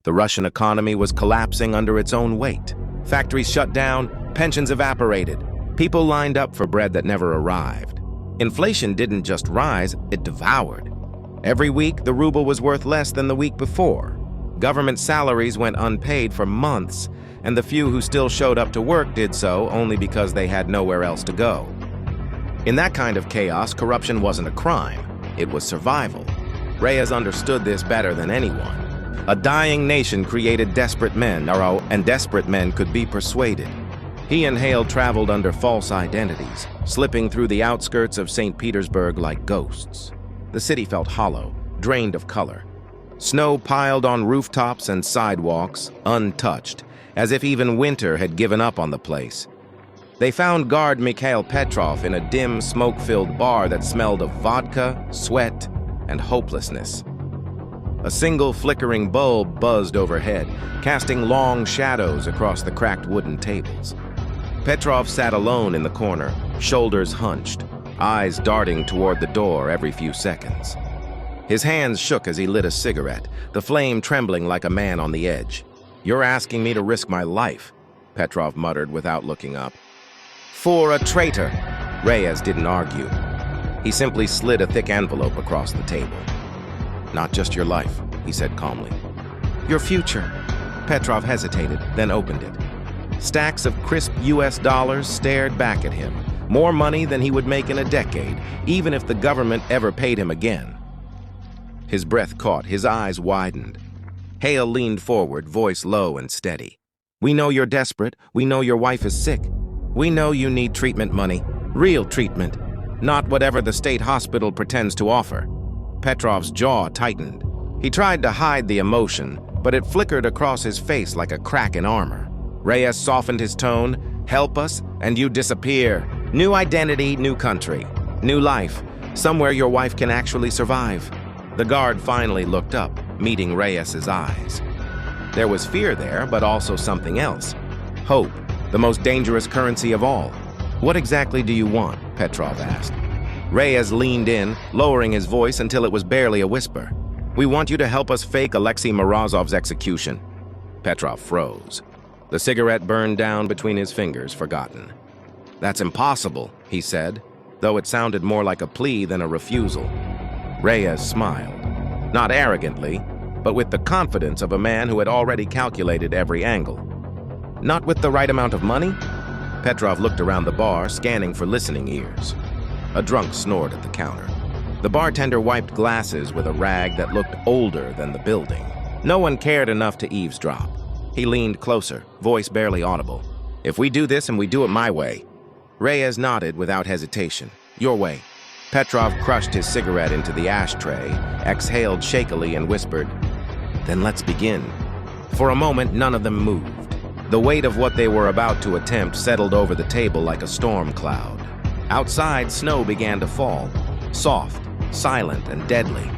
The Russian economy was collapsing under its own weight. Factories shut down, pensions evaporated. People lined up for bread that never arrived. Inflation didn't just rise, it devoured. Every week, the ruble was worth less than the week before. Government salaries went unpaid for months, and the few who still showed up to work did so only because they had nowhere else to go. In that kind of chaos, corruption wasn't a crime, it was survival. Reyes understood this better than anyone. A dying nation created desperate men, and desperate men could be persuaded. He and Hale traveled under false identities, slipping through the outskirts of St. Petersburg like ghosts. The city felt hollow, drained of color. Snow piled on rooftops and sidewalks, untouched, as if even winter had given up on the place. They found guard Mikhail Petrov in a dim, smoke-filled bar that smelled of vodka, sweat, and hopelessness. A single flickering bulb buzzed overhead, casting long shadows across the cracked wooden tables. Petrov sat alone in the corner, shoulders hunched, eyes darting toward the door every few seconds. His hands shook as he lit a cigarette, the flame trembling like a man on the edge. "You're asking me to risk my life," Petrov muttered without looking up. "For a traitor." Reyes didn't argue. He simply slid a thick envelope across the table. "Not just your life," he said calmly. "Your future." Petrov hesitated, then opened it. Stacks of crisp US dollars stared back at him, more money than he would make in a decade, even if the government ever paid him again. His breath caught, his eyes widened. Hale leaned forward, voice low and steady. "We know you're desperate. We know your wife is sick. We know you need treatment money. Real treatment. Not whatever the state hospital pretends to offer." Petrov's jaw tightened. He tried to hide the emotion, but it flickered across his face like a crack in armor. Reyes softened his tone. "Help us, and you disappear. New identity, new country. New life. Somewhere your wife can actually survive." The guard finally looked up, meeting Reyes's eyes. There was fear there, but also something else. Hope, the most dangerous currency of all. "What exactly do you want?" Petrov asked. Reyes leaned in, lowering his voice until it was barely a whisper. "We want you to help us fake Alexei Morozov's execution." Petrov froze. The cigarette burned down between his fingers, forgotten. "That's impossible," he said, though it sounded more like a plea than a refusal. Reyes smiled, not arrogantly, but with the confidence of a man who had already calculated every angle. "Not with the right amount of money?" Petrov looked around the bar, scanning for listening ears. A drunk snored at the counter. The bartender wiped glasses with a rag that looked older than the building. No one cared enough to eavesdrop. He leaned closer, voice barely audible. "If we do this and we do it my way." Reyes nodded without hesitation. "Your way." Petrov crushed his cigarette into the ashtray, exhaled shakily and whispered, "Then let's begin." For a moment, none of them moved. The weight of what they were about to attempt settled over the table like a storm cloud. Outside, snow began to fall, soft, silent, and deadly.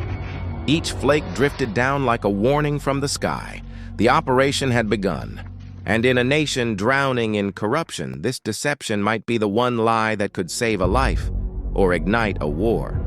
Each flake drifted down like a warning from the sky. The operation had begun. And in a nation drowning in corruption, this deception might be the one lie that could save a life or ignite a war.